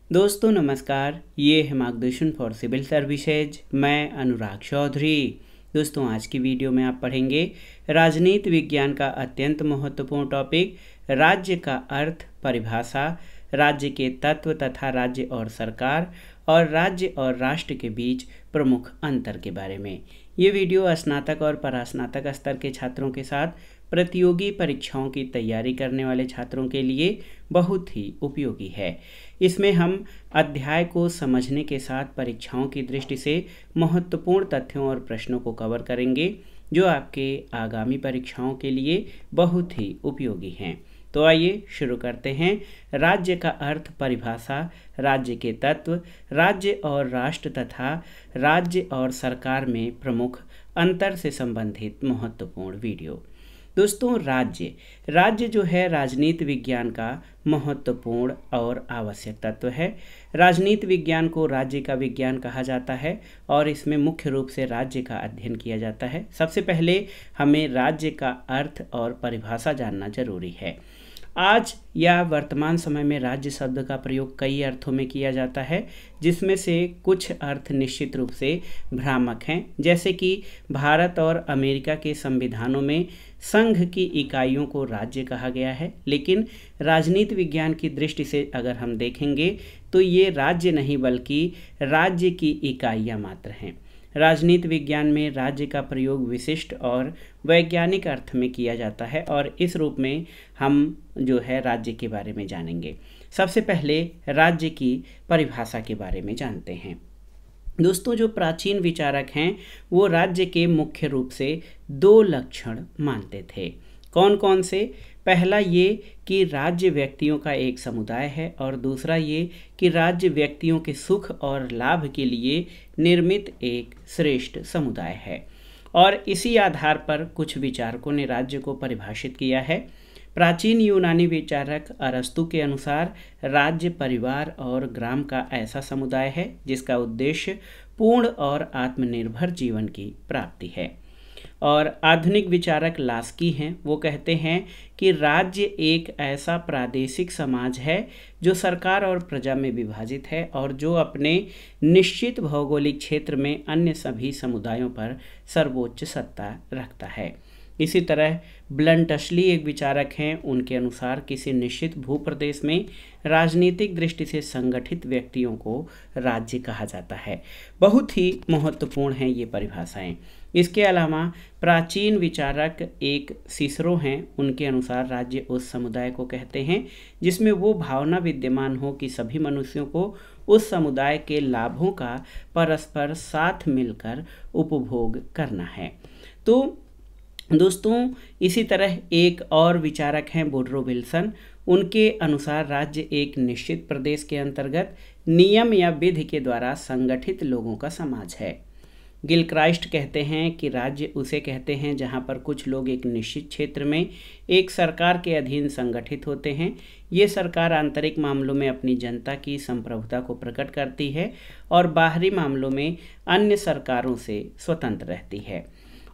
दोस्तों नमस्कार, ये है मार्गदर्शन फॉर सिविल सर्विसेज। मैं अनुराग चौधरी। दोस्तों आज की वीडियो में आप पढ़ेंगे राजनीति विज्ञान का अत्यंत महत्वपूर्ण टॉपिक राज्य का अर्थ, परिभाषा, राज्य के तत्व तथा राज्य और सरकार और राज्य और राष्ट्र के बीच प्रमुख अंतर के बारे में। ये वीडियो स्नातक और परास्नातक स्तर के छात्रों के साथ प्रतियोगी परीक्षाओं की तैयारी करने वाले छात्रों के लिए बहुत ही उपयोगी है। इसमें हम अध्याय को समझने के साथ परीक्षाओं की दृष्टि से महत्वपूर्ण तथ्यों और प्रश्नों को कवर करेंगे जो आपके आगामी परीक्षाओं के लिए बहुत ही उपयोगी हैं। तो आइए शुरू करते हैं। राज्य का अर्थ, परिभाषा, राज्य के तत्व, राज्य और राष्ट्र तथा राज्य और सरकार में प्रमुख अंतर से संबंधित महत्वपूर्ण वीडियो। दोस्तों राज्य जो है राजनीति विज्ञान का महत्वपूर्ण और आवश्यक तत्व है। राजनीति विज्ञान को राज्य का विज्ञान कहा जाता है और इसमें मुख्य रूप से राज्य का अध्ययन किया जाता है। सबसे पहले हमें राज्य का अर्थ और परिभाषा जानना जरूरी है। आज या वर्तमान समय में राज्य शब्द का प्रयोग कई अर्थों में किया जाता है, जिसमें से कुछ अर्थ निश्चित रूप से भ्रामक हैं। जैसे कि भारत और अमेरिका के संविधानों में संघ की इकाइयों को राज्य कहा गया है, लेकिन राजनीति विज्ञान की दृष्टि से अगर हम देखेंगे तो ये राज्य नहीं बल्कि राज्य की इकाइयाँ मात्र हैं। राजनीति विज्ञान में राज्य का प्रयोग विशिष्ट और वैज्ञानिक अर्थ में किया जाता है और इस रूप में हम जो है राज्य के बारे में जानेंगे। सबसे पहले राज्य की परिभाषा के बारे में जानते हैं। दोस्तों जो प्राचीन विचारक हैं वो राज्य के मुख्य रूप से दो लक्षण मानते थे। कौन कौन से? पहला ये कि राज्य व्यक्तियों का एक समुदाय है और दूसरा ये कि राज्य व्यक्तियों के सुख और लाभ के लिए निर्मित एक श्रेष्ठ समुदाय है। और इसी आधार पर कुछ विचारकों ने राज्य को परिभाषित किया है। प्राचीन यूनानी विचारक अरस्तु के अनुसार राज्य परिवार और ग्राम का ऐसा समुदाय है जिसका उद्देश्य पूर्ण और आत्मनिर्भर जीवन की प्राप्ति है। और आधुनिक विचारक लास्की हैं, वो कहते हैं कि राज्य एक ऐसा प्रादेशिक समाज है जो सरकार और प्रजा में विभाजित है और जो अपने निश्चित भौगोलिक क्षेत्र में अन्य सभी समुदायों पर सर्वोच्च सत्ता रखता है। इसी तरह ब्लंटशली एक विचारक हैं, उनके अनुसार किसी निश्चित भूप्रदेश में राजनीतिक दृष्टि से संगठित व्यक्तियों को राज्य कहा जाता है। बहुत ही महत्वपूर्ण हैं ये परिभाषाएं। इसके अलावा प्राचीन विचारक एक सिसरो हैं, उनके अनुसार राज्य उस समुदाय को कहते हैं जिसमें वो भावना विद्यमान हो कि सभी मनुष्यों को उस समुदाय के लाभों का परस्पर साथ मिलकर उपभोग करना है। तो दोस्तों इसी तरह एक और विचारक हैं वुडरो विल्सन, उनके अनुसार राज्य एक निश्चित प्रदेश के अंतर्गत नियम या विधि के द्वारा संगठित लोगों का समाज है। गिलक्राइस्ट कहते हैं कि राज्य उसे कहते हैं जहां पर कुछ लोग एक निश्चित क्षेत्र में एक सरकार के अधीन संगठित होते हैं। ये सरकार आंतरिक मामलों में अपनी जनता की संप्रभुता को प्रकट करती है और बाहरी मामलों में अन्य सरकारों से स्वतंत्र रहती है।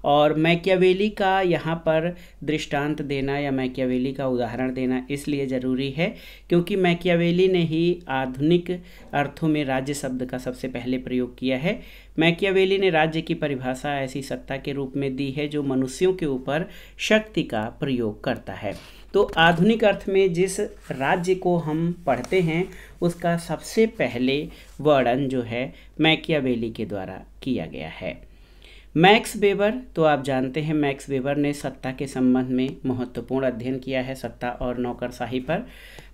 और मैकियावेली का यहाँ पर दृष्टांत देना या मैकियावेली का उदाहरण देना इसलिए ज़रूरी है क्योंकि मैकियावेली ने ही आधुनिक अर्थों में राज्य शब्द का सबसे पहले प्रयोग किया है। मैकियावेली ने राज्य की परिभाषा ऐसी सत्ता के रूप में दी है जो मनुष्यों के ऊपर शक्ति का प्रयोग करता है। तो आधुनिक अर्थ में जिस राज्य को हम पढ़ते हैं उसका सबसे पहले वर्णन जो है मैकियावेली के द्वारा किया गया है। मैक्स वेबर, तो आप जानते हैं मैक्स वेबर ने सत्ता के संबंध में महत्वपूर्ण अध्ययन किया है, सत्ता और नौकरशाही पर।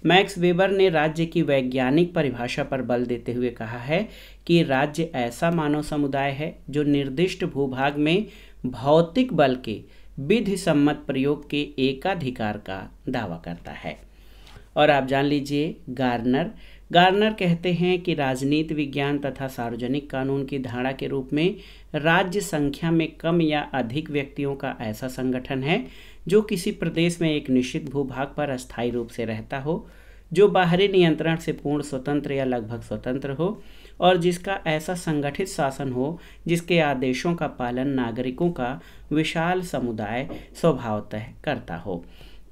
मैक्स वेबर ने राज्य की वैज्ञानिक परिभाषा पर बल देते हुए कहा है कि राज्य ऐसा मानव समुदाय है जो निर्दिष्ट भूभाग में भौतिक बल के विधि सम्मत प्रयोग के एकाधिकार का दावा करता है। और आप जान लीजिए गार्नर कहते हैं कि राजनीति विज्ञान तथा सार्वजनिक कानून की धारणा के रूप में राज्य संख्या में कम या अधिक व्यक्तियों का ऐसा संगठन है जो किसी प्रदेश में एक निश्चित भूभाग पर अस्थायी रूप से रहता हो, जो बाहरी नियंत्रण से पूर्ण स्वतंत्र या लगभग स्वतंत्र हो और जिसका ऐसा संगठित शासन हो जिसके आदेशों का पालन नागरिकों का विशाल समुदाय स्वभावतः करता हो।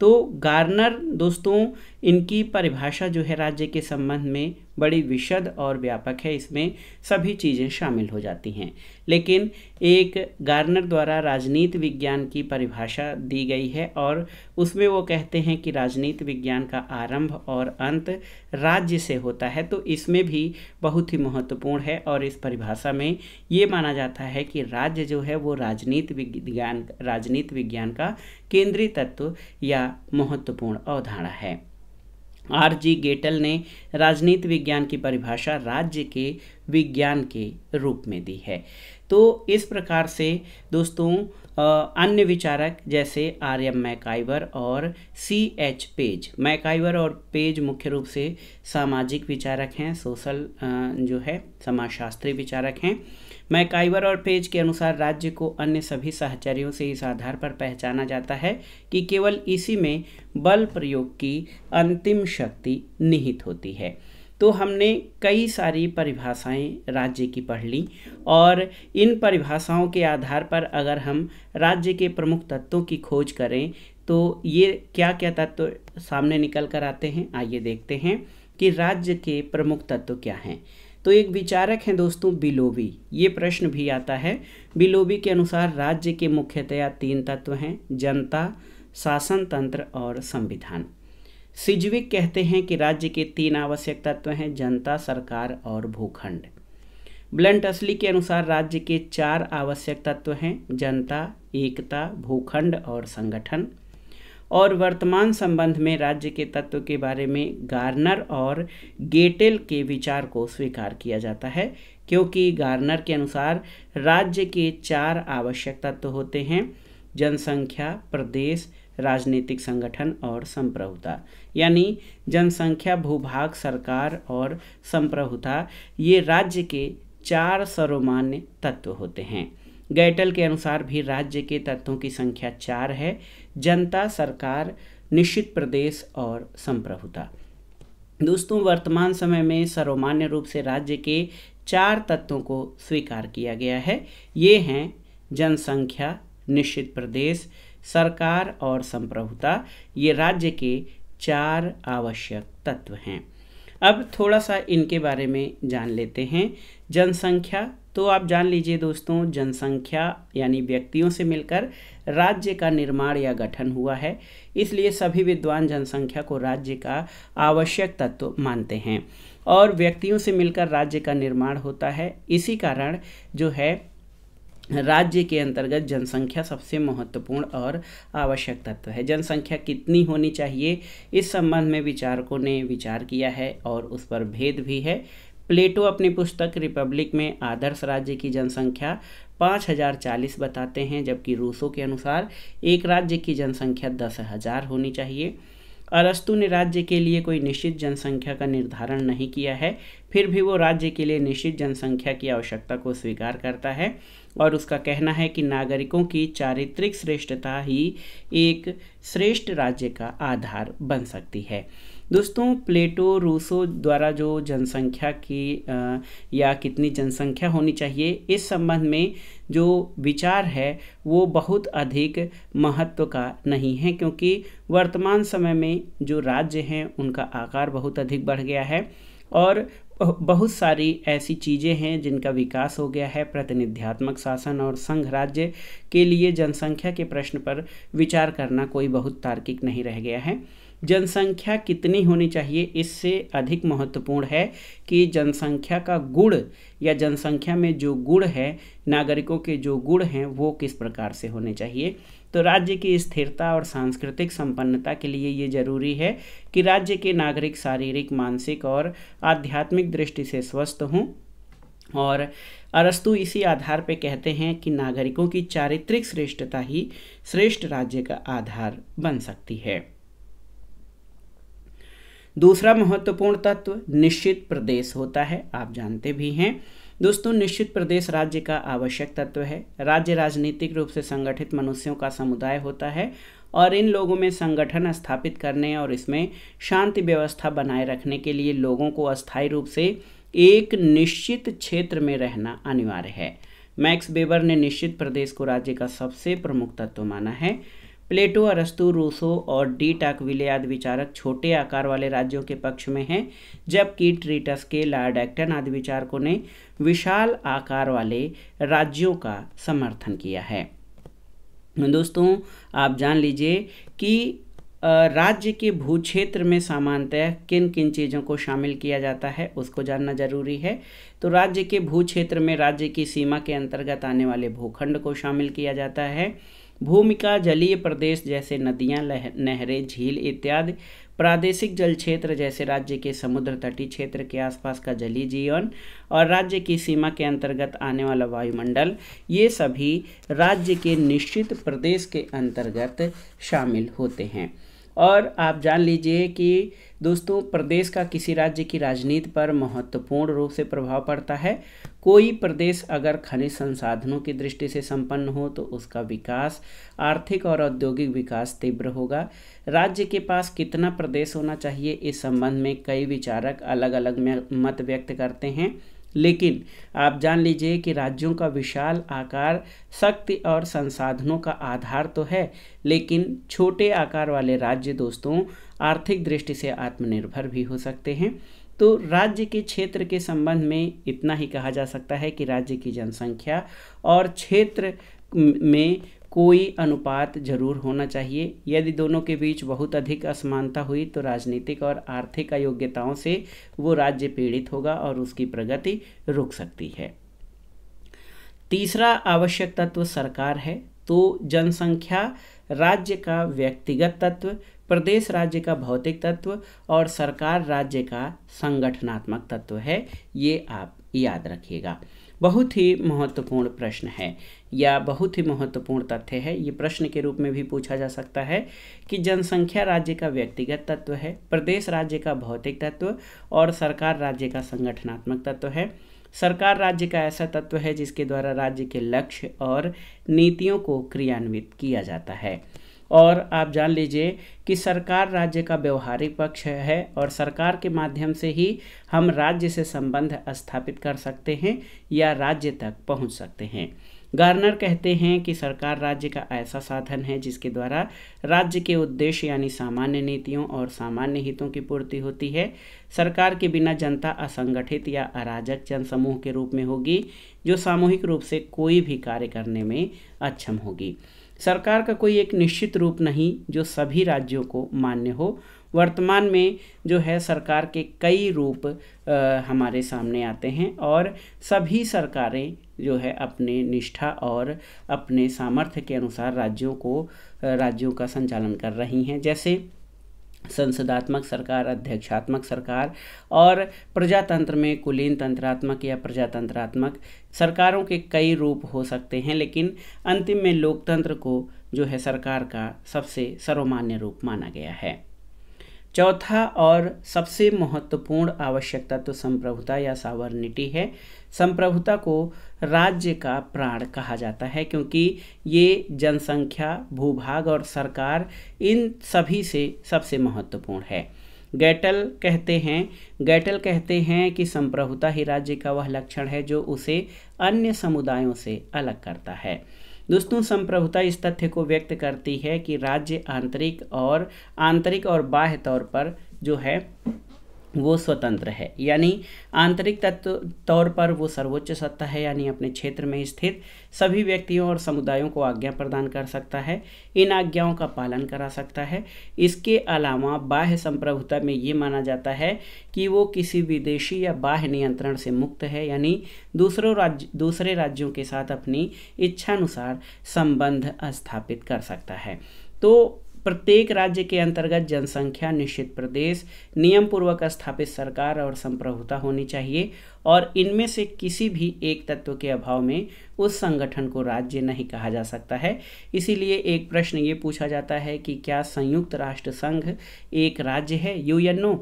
तो गार्नर दोस्तों इनकी परिभाषा जो है राज्य के संबंध में बड़ी विशद और व्यापक है, इसमें सभी चीज़ें शामिल हो जाती हैं। लेकिन एक गार्नर द्वारा राजनीति विज्ञान की परिभाषा दी गई है और उसमें वो कहते हैं कि राजनीति विज्ञान का आरंभ और अंत राज्य से होता है। तो इसमें भी बहुत ही महत्वपूर्ण है और इस परिभाषा में ये माना जाता है कि राज्य जो है वो राजनीति विज्ञान का केंद्रीय तत्व या महत्वपूर्ण अवधारणा है। R.G. गेटल ने राजनीति विज्ञान की परिभाषा राज्य के विज्ञान के रूप में दी है। तो इस प्रकार से दोस्तों अन्य विचारक जैसे R.M. मैकाइवर और C.H. पेज, मैकाइवर और पेज मुख्य रूप से सामाजिक विचारक हैं, सोशल जो है समाजशास्त्री विचारक हैं। मैकाइवर और पेज के अनुसार राज्य को अन्य सभी साहचर्यों से इस आधार पर पहचाना जाता है कि केवल इसी में बल प्रयोग की अंतिम शक्ति निहित होती है। तो हमने कई सारी परिभाषाएं राज्य की पढ़ ली और इन परिभाषाओं के आधार पर अगर हम राज्य के प्रमुख तत्वों की खोज करें तो ये क्या क्या तत्व सामने निकल कर आते हैं, आइए देखते हैं कि राज्य के प्रमुख तत्व क्या हैं। तो एक विचारक हैं दोस्तों बिलोबी, ये प्रश्न भी आता है। बिलोबी के अनुसार राज्य के मुख्यतया 3 तत्व हैं, जनता, शासन तंत्र और संविधान। सिजविक कहते हैं कि राज्य के 3 आवश्यक तत्व हैं, जनता, सरकार और भूखंड। ब्लंट असली के अनुसार राज्य के 4 आवश्यक तत्व हैं, जनता, एकता, भूखंड और संगठन। और वर्तमान संबंध में राज्य के तत्व के बारे में गार्नर और गेटेल के विचार को स्वीकार किया जाता है, क्योंकि गार्नर के अनुसार राज्य के 4 आवश्यक तत्व होते हैं, जनसंख्या, प्रदेश, राजनीतिक संगठन और संप्रभुता। यानी जनसंख्या, भूभाग, सरकार और संप्रभुता ये राज्य के 4 सर्वमान्य तत्व होते हैं। गेटल के अनुसार भी राज्य के तत्वों की संख्या 4 है, जनता, सरकार, निश्चित प्रदेश और संप्रभुता। दोस्तों वर्तमान समय में सर्वमान्य रूप से राज्य के 4 तत्वों को स्वीकार किया गया है। ये हैं जनसंख्या, निश्चित प्रदेश, सरकार और संप्रभुता। ये राज्य के 4 आवश्यक तत्व हैं। अब थोड़ा सा इनके बारे में जान लेते हैं। जनसंख्या तो आप जान लीजिए दोस्तों, जनसंख्या यानी व्यक्तियों से मिलकर राज्य का निर्माण या गठन हुआ है, इसलिए सभी विद्वान जनसंख्या को राज्य का आवश्यक तत्व मानते हैं और व्यक्तियों से मिलकर राज्य का निर्माण होता है। इसी कारण जो है राज्य के अंतर्गत जनसंख्या सबसे महत्वपूर्ण और आवश्यक तत्व है। जनसंख्या कितनी होनी चाहिए, इस संबंध में विचारकों ने विचार किया है और उस पर भेद भी है। प्लेटो अपनी पुस्तक रिपब्लिक में आदर्श राज्य की जनसंख्या 5040 बताते हैं, जबकि रूसो के अनुसार एक राज्य की जनसंख्या 10,000 होनी चाहिए। अरस्तु ने राज्य के लिए कोई निश्चित जनसंख्या का निर्धारण नहीं किया है, फिर भी वो राज्य के लिए निश्चित जनसंख्या की आवश्यकता को स्वीकार करता है और उसका कहना है कि नागरिकों की चारित्रिक श्रेष्ठता ही एक श्रेष्ठ राज्य का आधार बन सकती है। दोस्तों प्लेटो, रूसो द्वारा जो जनसंख्या की या कितनी जनसंख्या होनी चाहिए इस संबंध में जो विचार है वो बहुत अधिक महत्व का नहीं है, क्योंकि वर्तमान समय में जो राज्य हैं उनका आकार बहुत अधिक बढ़ गया है और बहुत सारी ऐसी चीज़ें हैं जिनका विकास हो गया है। प्रतिनिध्यात्मक शासन और संघ राज्य के लिए जनसंख्या के प्रश्न पर विचार करना कोई बहुत तार्किक नहीं रह गया है। जनसंख्या कितनी होनी चाहिए इससे अधिक महत्वपूर्ण है कि जनसंख्या का गुण या जनसंख्या में जो गुण है, नागरिकों के जो गुण हैं वो किस प्रकार से होने चाहिए। तो राज्य की स्थिरता और सांस्कृतिक संपन्नता के लिए ये जरूरी है कि राज्य के नागरिक शारीरिक, मानसिक और आध्यात्मिक दृष्टि से स्वस्थ हों। और अरस्तु इसी आधार पर कहते हैं कि नागरिकों की चारित्रिक श्रेष्ठता ही श्रेष्ठ राज्य का आधार बन सकती है। दूसरा महत्वपूर्ण तत्व निश्चित प्रदेश होता है, आप जानते भी हैं दोस्तों। निश्चित प्रदेश राज्य का आवश्यक तत्व है। राज्य राजनीतिक रूप से संगठित मनुष्यों का समुदाय होता है और इन लोगों में संगठन स्थापित करने और इसमें शांति व्यवस्था बनाए रखने के लिए लोगों को अस्थायी रूप से एक निश्चित क्षेत्र में रहना अनिवार्य है। मैक्स वेबर ने निश्चित प्रदेश को राज्य का सबसे प्रमुख तत्व माना है। प्लेटो, अरस्तु, रूसो और डी टाकविले आदि विचारक छोटे आकार वाले राज्यों के पक्ष में हैं, जबकि ट्रीटस्के, लॉर्ड एक्टन आदि विचारकों ने विशाल आकार वाले राज्यों का समर्थन किया है। दोस्तों, आप जान लीजिए कि राज्य के भूक्षेत्र में सामान्यतः किन किन चीज़ों को शामिल किया जाता है उसको जानना जरूरी है। तो राज्य के भूक्षेत्र में राज्य की सीमा के अंतर्गत आने वाले भूखंड को शामिल किया जाता है। भूमि का जलीय प्रदेश जैसे नदियां, नहरें, झील इत्यादि, प्रादेशिक जल क्षेत्र जैसे राज्य के समुद्र तटीय क्षेत्र के आसपास का जलीय जीवन और राज्य की सीमा के अंतर्गत आने वाला वायुमंडल, ये सभी राज्य के निश्चित प्रदेश के अंतर्गत शामिल होते हैं। और आप जान लीजिए कि दोस्तों, प्रदेश का किसी राज्य की राजनीति पर महत्वपूर्ण रूप से प्रभाव पड़ता है। कोई प्रदेश अगर खनिज संसाधनों की दृष्टि से संपन्न हो तो उसका विकास, आर्थिक और औद्योगिक विकास तीव्र होगा। राज्य के पास कितना प्रदेश होना चाहिए, इस संबंध में कई विचारक अलग अलग मत व्यक्त करते हैं, लेकिन आप जान लीजिए कि राज्यों का विशाल आकार शक्ति और संसाधनों का आधार तो है, लेकिन छोटे आकार वाले राज्य दोस्तों आर्थिक दृष्टि से आत्मनिर्भर भी हो सकते हैं। तो राज्य के क्षेत्र के संबंध में इतना ही कहा जा सकता है कि राज्य की जनसंख्या और क्षेत्र में कोई अनुपात जरूर होना चाहिए। यदि दोनों के बीच बहुत अधिक असमानता हुई तो राजनीतिक और आर्थिक अयोग्यताओं से वो राज्य पीड़ित होगा और उसकी प्रगति रुक सकती है। तीसरा आवश्यक तत्व सरकार है। तो जनसंख्या राज्य का व्यक्तिगत तत्व, प्रदेश राज्य का भौतिक तत्व और सरकार राज्य का संगठनात्मक तत्व है। ये आप याद रखिएगा। बहुत ही महत्वपूर्ण प्रश्न है या बहुत ही महत्वपूर्ण तथ्य है। ये प्रश्न के रूप में भी पूछा जा सकता है कि जनसंख्या राज्य का व्यक्तिगत तत्व है, प्रदेश राज्य का भौतिक तत्व और सरकार राज्य का संगठनात्मक तत्व है। सरकार राज्य का ऐसा तत्व है जिसके द्वारा राज्य के लक्ष्य और नीतियों को क्रियान्वित किया जाता है। और आप जान लीजिए कि सरकार राज्य का व्यवहारिक पक्ष है और सरकार के माध्यम से ही हम राज्य से संबंध स्थापित कर सकते हैं या राज्य तक पहुंच सकते हैं। गार्नर कहते हैं कि सरकार राज्य का ऐसा साधन है जिसके द्वारा राज्य के उद्देश्य यानी सामान्य नीतियों और सामान्य हितों की पूर्ति होती है। सरकार के बिना जनता असंगठित या अराजक जनसमूह के रूप में होगी जो सामूहिक रूप से कोई भी कार्य करने में अक्षम होगी। सरकार का कोई एक निश्चित रूप नहीं जो सभी राज्यों को मान्य हो। वर्तमान में जो है सरकार के कई रूप हमारे सामने आते हैं और सभी सरकारें जो है अपने निष्ठा और अपने सामर्थ्य के अनुसार राज्यों का संचालन कर रही हैं, जैसे संसदात्मक सरकार, अध्यक्षात्मक सरकार और प्रजातंत्र में कुलीन तंत्रात्मक या प्रजातंत्रात्मक सरकारों के कई रूप हो सकते हैं, लेकिन अंतिम में लोकतंत्र को जो है सरकार का सबसे सर्वमान्य रूप माना गया है। चौथा और सबसे महत्वपूर्ण आवश्यकता तो संप्रभुता या सॉवरेनिटी है। संप्रभुता को राज्य का प्राण कहा जाता है क्योंकि ये जनसंख्या, भूभाग और सरकार इन सभी से सबसे महत्वपूर्ण है। गैटल कहते हैं कि संप्रभुता ही राज्य का वह लक्षण है जो उसे अन्य समुदायों से अलग करता है। दोस्तों, संप्रभुता इस तथ्य को व्यक्त करती है कि राज्य आंतरिक और बाह्य तौर पर जो है वो स्वतंत्र है, यानी आंतरिक तौर पर वो सर्वोच्च सत्ता है, यानी अपने क्षेत्र में स्थित सभी व्यक्तियों और समुदायों को आज्ञा प्रदान कर सकता है, इन आज्ञाओं का पालन करा सकता है। इसके अलावा बाह्य संप्रभुता में ये माना जाता है कि वो किसी विदेशी या बाह्य नियंत्रण से मुक्त है, यानी दूसरे राज्यों के साथ अपनी इच्छानुसार संबंध स्थापित कर सकता है। तो प्रत्येक राज्य के अंतर्गत जनसंख्या, निश्चित प्रदेश, नियम पूर्वक स्थापित सरकार और संप्रभुता होनी चाहिए और इनमें से किसी भी एक तत्व के अभाव में उस संगठन को राज्य नहीं कहा जा सकता है। इसीलिए एक प्रश्न ये पूछा जाता है कि क्या संयुक्त राष्ट्र संघ एक राज्य है, यूँ या नो?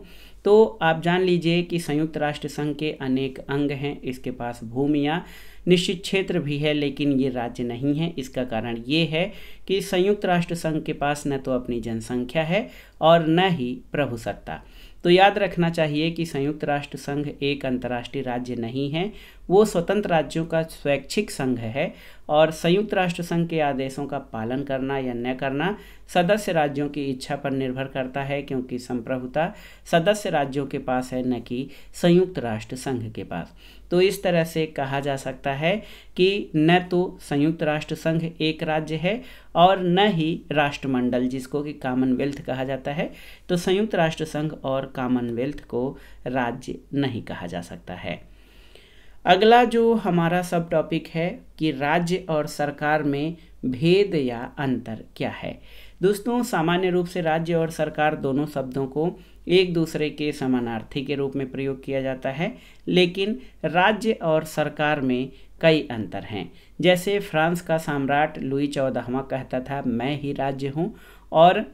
तो आप जान लीजिए कि संयुक्त राष्ट्र संघ के अनेक अंग हैं, इसके पास भूमियाँ, निश्चित क्षेत्र भी है, लेकिन ये राज्य नहीं है। इसका कारण ये है कि संयुक्त राष्ट्र संघ के पास न तो अपनी जनसंख्या है और न ही प्रभुसत्ता। तो याद रखना चाहिए कि संयुक्त राष्ट्र संघ एक अंतर्राष्ट्रीय राज्य नहीं है, वो स्वतंत्र राज्यों का स्वैच्छिक संघ है और संयुक्त राष्ट्र संघ के आदेशों का पालन करना या न करना सदस्य राज्यों की इच्छा पर निर्भर करता है, क्योंकि संप्रभुता सदस्य राज्यों के पास है, न कि संयुक्त राष्ट्र संघ के पास। तो इस तरह से कहा जा सकता है कि न तो संयुक्त राष्ट्र संघ एक राज्य है और न ही राष्ट्रमंडल, जिसको कि कॉमनवेल्थ कहा जाता है। तो संयुक्त राष्ट्र संघ और कॉमनवेल्थ को राज्य नहीं कहा जा सकता है। अगला जो हमारा सब टॉपिक है कि राज्य और सरकार में भेद या अंतर क्या है। दोस्तों, सामान्य रूप से राज्य और सरकार दोनों शब्दों को एक दूसरे के समानार्थी के रूप में प्रयोग किया जाता है, लेकिन राज्य और सरकार में कई अंतर हैं। जैसे फ्रांस का सम्राट लुई 14वां कहता था, मैं ही राज्य हूँ। और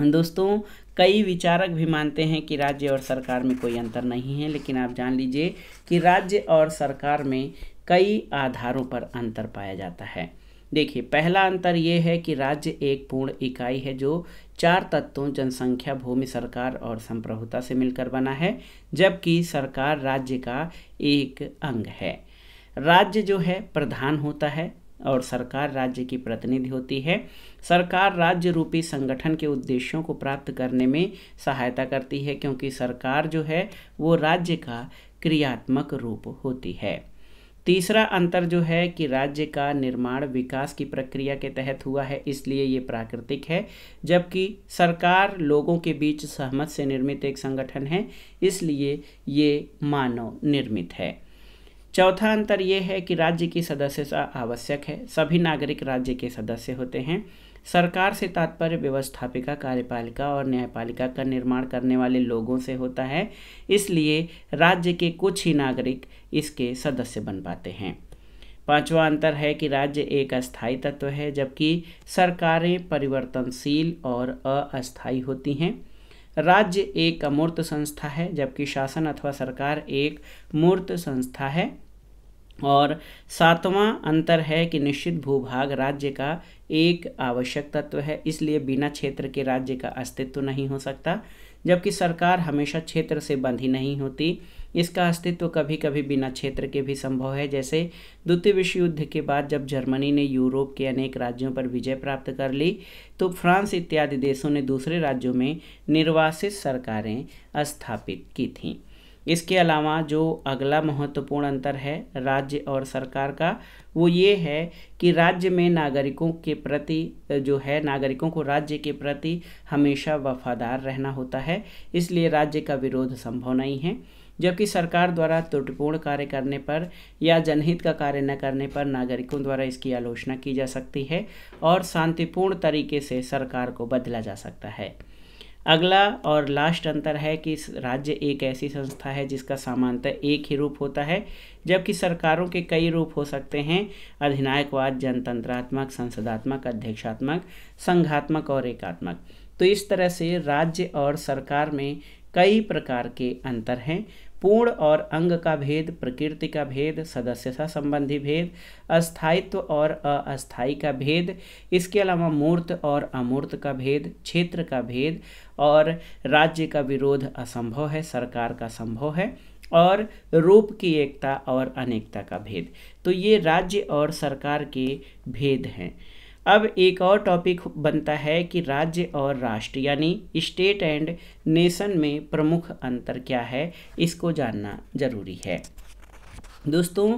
दोस्तों, कई विचारक भी मानते हैं कि राज्य और सरकार में कोई अंतर नहीं है, लेकिन आप जान लीजिए कि राज्य और सरकार में कई आधारों पर अंतर पाया जाता है। देखिए, पहला अंतर ये है कि राज्य एक पूर्ण इकाई है जो 4 तत्वों जनसंख्या, भूमि, सरकार और संप्रभुता से मिलकर बना है, जबकि सरकार राज्य का एक अंग है। राज्य जो है प्रधान होता है और सरकार राज्य की प्रतिनिधि होती है। सरकार राज्य रूपी संगठन के उद्देश्यों को प्राप्त करने में सहायता करती है, क्योंकि सरकार जो है वो राज्य का क्रियात्मक रूप होती है। तीसरा अंतर जो है कि राज्य का निर्माण विकास की प्रक्रिया के तहत हुआ है, इसलिए ये प्राकृतिक है, जबकि सरकार लोगों के बीच सहमत से निर्मित एक संगठन है, इसलिए ये मानव निर्मित है। चौथा अंतर ये है कि राज्य की सदस्यता आवश्यक है, सभी नागरिक राज्य के सदस्य होते हैं। सरकार से तात्पर्य व्यवस्थापिका, कार्यपालिका और न्यायपालिका का निर्माण करने वाले लोगों से होता है, इसलिए राज्य के कुछ ही नागरिक इसके सदस्य बन पाते हैं। पांचवा अंतर है कि राज्य एक अस्थायी तत्व है, जबकि सरकारें परिवर्तनशील और अस्थायी होती हैं। राज्य एक अमूर्त संस्था है, जबकि शासन अथवा सरकार एक मूर्त संस्था है। और सातवां अंतर है कि निश्चित भूभाग राज्य का एक आवश्यक तत्व है, इसलिए बिना क्षेत्र के राज्य का अस्तित्व नहीं हो सकता, जबकि सरकार हमेशा क्षेत्र से बंधी नहीं होती। इसका अस्तित्व कभी कभी बिना क्षेत्र के भी संभव है। जैसे द्वितीय विश्व युद्ध के बाद जब जर्मनी ने यूरोप के अनेक राज्यों पर विजय प्राप्त कर ली, तो फ्रांस इत्यादि देशों ने दूसरे राज्यों में निर्वासित सरकारें स्थापित की थीं। इसके अलावा जो अगला महत्वपूर्ण अंतर है राज्य और सरकार का, वो ये है कि राज्य में नागरिकों के प्रति जो है, नागरिकों को राज्य के प्रति हमेशा वफादार रहना होता है, इसलिए राज्य का विरोध संभव नहीं है। जबकि सरकार द्वारा त्रुटिपूर्ण कार्य करने पर या जनहित का कार्य न करने पर नागरिकों द्वारा इसकी आलोचना की जा सकती है और शांतिपूर्ण तरीके से सरकार को बदला जा सकता है। अगला और लास्ट अंतर है कि राज्य एक ऐसी संस्था है जिसका सामान्यतः एक ही रूप होता है, जबकि सरकारों के कई रूप हो सकते हैं: अधिनायकवाद, जनतंत्रात्मक, संसदात्मक, अध्यक्षात्मक, संघात्मक और एकात्मक। तो इस तरह से राज्य और सरकार में कई प्रकार के अंतर हैं। पूर्ण और अंग का भेद, प्रकृति का भेद, सदस्यता संबंधी भेद, अस्थायित्व और अस्थायी का भेद, इसके अलावा मूर्त और अमूर्त का भेद, क्षेत्र का भेद, और राज्य का विरोध असंभव है, सरकार का संभव है, और रूप की एकता और अनेकता का भेद। तो ये राज्य और सरकार के भेद हैं। अब एक और टॉपिक बनता है कि राज्य और राष्ट्र यानी स्टेट एंड नेशन में प्रमुख अंतर क्या है, इसको जानना जरूरी है। दोस्तों,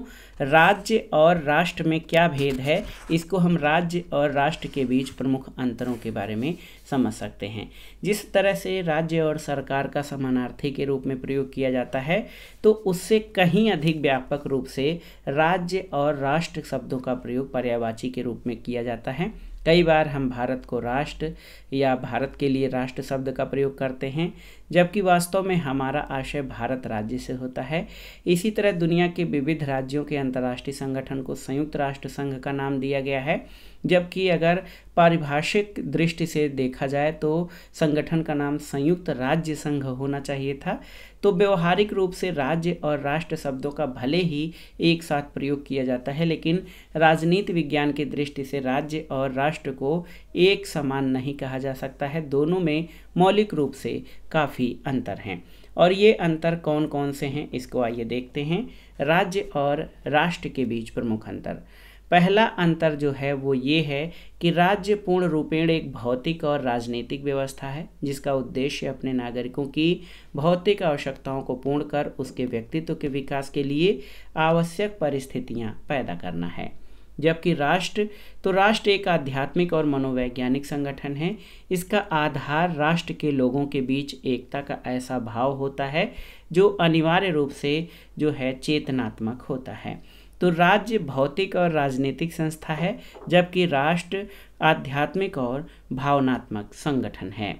राज्य और राष्ट्र में क्या भेद है, इसको हम राज्य और राष्ट्र के बीच प्रमुख अंतरों के बारे में समझ सकते हैं। जिस तरह से राज्य और सरकार का समानार्थी के रूप में प्रयोग किया जाता है, तो उससे कहीं अधिक व्यापक रूप से राज्य और राष्ट्र शब्दों का प्रयोग पर्यायवाची के रूप में किया जाता है। कई बार हम भारत को राष्ट्र या भारत के लिए राष्ट्र शब्द का प्रयोग करते हैं, जबकि वास्तव में हमारा आशय भारत राज्य से होता है। इसी तरह दुनिया के विविध राज्यों के अंतर्राष्ट्रीय संगठन को संयुक्त राष्ट्र संघ का नाम दिया गया है, जबकि अगर पारिभाषिक दृष्टि से देखा जाए तो संगठन का नाम संयुक्त राज्य संघ होना चाहिए था। तो व्यवहारिक रूप से राज्य और राष्ट्र शब्दों का भले ही एक साथ प्रयोग किया जाता है, लेकिन राजनीति विज्ञान की दृष्टि से राज्य और राष्ट्र को एक समान नहीं कहा जा सकता है। दोनों में मौलिक रूप से काफ़ी अंतर हैं। और ये अंतर कौन कौन से हैं, इसको आइए देखते हैं। राज्य और राष्ट्र के बीच प्रमुख अंतर। पहला अंतर जो है वो ये है कि राज्य पूर्ण रूपेण एक भौतिक और राजनीतिक व्यवस्था है जिसका उद्देश्य अपने नागरिकों की भौतिक आवश्यकताओं को पूर्ण कर उसके व्यक्तित्व के विकास के लिए आवश्यक परिस्थितियां पैदा करना है। जबकि राष्ट्र एक आध्यात्मिक और मनोवैज्ञानिक संगठन है। इसका आधार राष्ट्र के लोगों के बीच एकता का ऐसा भाव होता है जो अनिवार्य रूप से जो है चेतनात्मक होता है। तो राज्य भौतिक और राजनीतिक संस्था है जबकि राष्ट्र आध्यात्मिक और भावनात्मक संगठन है।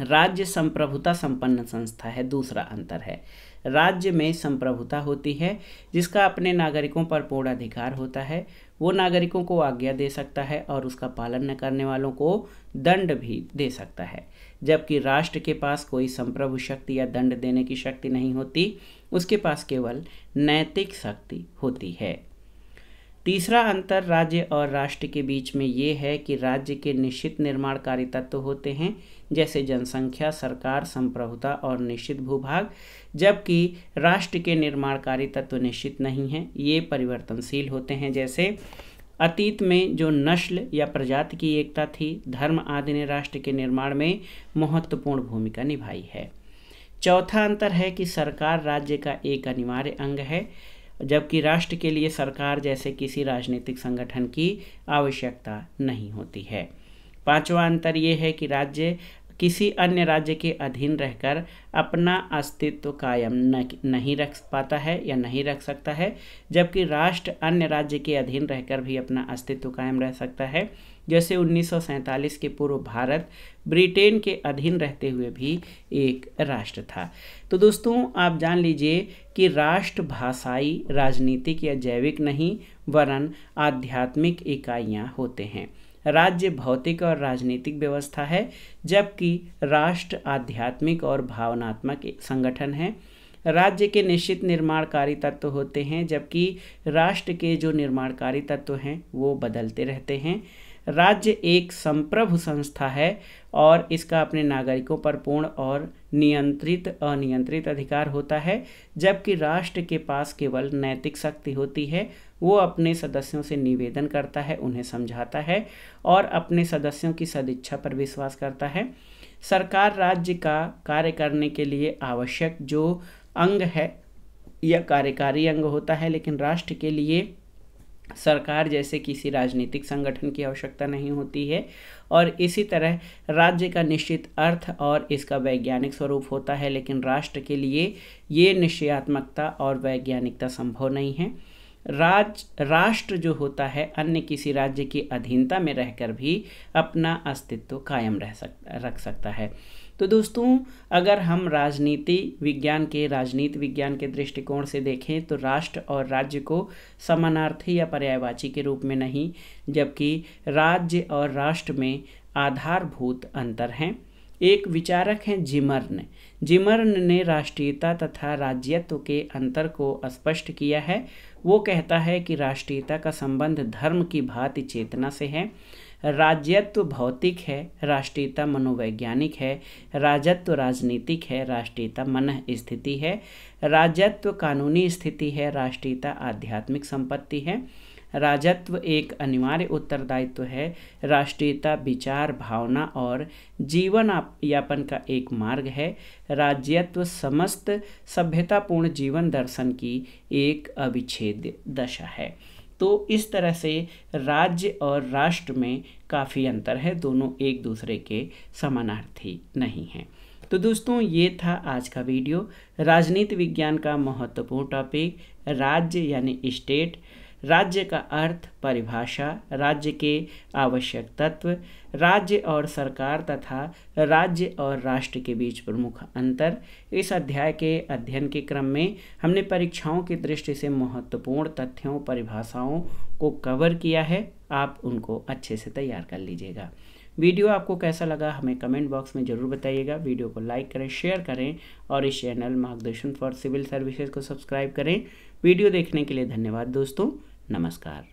राज्य संप्रभुता संपन्न संस्था है, दूसरा अंतर है। राज्य में संप्रभुता होती है जिसका अपने नागरिकों पर पूर्ण अधिकार होता है। वो नागरिकों को आज्ञा दे सकता है और उसका पालन न करने वालों को दंड भी दे सकता है। जबकि राष्ट्र के पास कोई संप्रभु शक्ति या दंड देने की शक्ति नहीं होती, उसके पास केवल नैतिक शक्ति होती है। तीसरा अंतर राज्य और राष्ट्र के बीच में ये है कि राज्य के निश्चित निर्माणकारी तत्व होते हैं जैसे जनसंख्या, सरकार, संप्रभुता और निश्चित भूभाग, जबकि राष्ट्र के निर्माणकारी तत्व निश्चित नहीं हैं, ये परिवर्तनशील होते हैं। जैसे अतीत में जो नस्ल या प्रजाति की एकता थी, धर्म आदि ने राष्ट्र के निर्माण में महत्वपूर्ण भूमिका निभाई है। चौथा अंतर है कि सरकार राज्य का एक अनिवार्य अंग है जबकि राष्ट्र के लिए सरकार जैसे किसी राजनीतिक संगठन की आवश्यकता नहीं होती है। पांचवा अंतर ये है कि राज्य किसी अन्य राज्य के अधीन रहकर अपना अस्तित्व कायम नहीं रख पाता है या नहीं रख सकता है, जबकि राष्ट्र अन्य राज्य के अधीन रहकर भी अपना अस्तित्व कायम रह सकता है। जैसे 1947 के पूर्व भारत ब्रिटेन के अधीन रहते हुए भी एक राष्ट्र था। तो दोस्तों आप जान लीजिए कि राष्ट्र भाषाई, राजनीतिक या जैविक नहीं वरन आध्यात्मिक इकाइयाँ होते हैं। राज्य भौतिक और राजनीतिक व्यवस्था है जबकि राष्ट्र आध्यात्मिक और भावनात्मक संगठन है। राज्य के निश्चित निर्माणकारी तत्व होते हैं जबकि राष्ट्र के जो निर्माणकारी तत्व हैं वो बदलते रहते हैं। राज्य एक संप्रभु संस्था है और इसका अपने नागरिकों पर पूर्ण और नियंत्रित अनियंत्रित अधिकार होता है, जबकि राष्ट्र के पास केवल नैतिक शक्ति होती है। वो अपने सदस्यों से निवेदन करता है, उन्हें समझाता है और अपने सदस्यों की सदिच्छा पर विश्वास करता है। सरकार राज्य का कार्य करने के लिए आवश्यक जो अंग है यह कार्यकारी अंग होता है, लेकिन राष्ट्र के लिए सरकार जैसे किसी राजनीतिक संगठन की आवश्यकता नहीं होती है। और इसी तरह राज्य का निश्चित अर्थ और इसका वैज्ञानिक स्वरूप होता है, लेकिन राष्ट्र के लिए ये निश्चयात्मकता और वैज्ञानिकता संभव नहीं है। राष्ट्र जो होता है अन्य किसी राज्य की अधीनता में रहकर भी अपना अस्तित्व कायम रख सकता है। तो दोस्तों अगर हम राजनीति विज्ञान के दृष्टिकोण से देखें तो राष्ट्र और राज्य को समानार्थी या पर्यायवाची के रूप में नहीं, जबकि राज्य और राष्ट्र में आधारभूत अंतर हैं। एक विचारक हैं जिमर्न ने राष्ट्रीयता तथा राज्यत्व के अंतर को स्पष्ट किया है। वो कहता है कि राष्ट्रीयता का संबंध धर्म की भांति चेतना से है, राज्यत्व भौतिक है, राष्ट्रीयता मनोवैज्ञानिक है, राजत्व राजनीतिक है, राष्ट्रीयता मन स्थिति है, राजत्व कानूनी स्थिति है, राष्ट्रीयता आध्यात्मिक संपत्ति है, राजत्व एक अनिवार्य उत्तरदायित्व है, राष्ट्रीयता विचार, भावना और जीवन यापन का एक मार्ग है, राज्यत्व समस्त सभ्यतापूर्ण जीवन दर्शन की एक अविच्छेद्य दशा है। तो इस तरह से राज्य और राष्ट्र में काफ़ी अंतर है, दोनों एक दूसरे के समानार्थी नहीं हैं। तो दोस्तों ये था आज का वीडियो, राजनीति विज्ञान का महत्वपूर्ण टॉपिक राज्य यानी स्टेट, राज्य का अर्थ, परिभाषा, राज्य के आवश्यक तत्व, राज्य और सरकार तथा राज्य और राष्ट्र के बीच प्रमुख अंतर। इस अध्याय के अध्ययन के क्रम में हमने परीक्षाओं की दृष्टि से महत्वपूर्ण तथ्यों, परिभाषाओं को कवर किया है। आप उनको अच्छे से तैयार कर लीजिएगा। वीडियो आपको कैसा लगा हमें कमेंट बॉक्स में ज़रूर बताइएगा। वीडियो को लाइक करें, शेयर करें और इस चैनल मार्गदर्शन फॉर सिविल सर्विसेज को सब्सक्राइब करें। वीडियो देखने के लिए धन्यवाद दोस्तों, नमस्कार।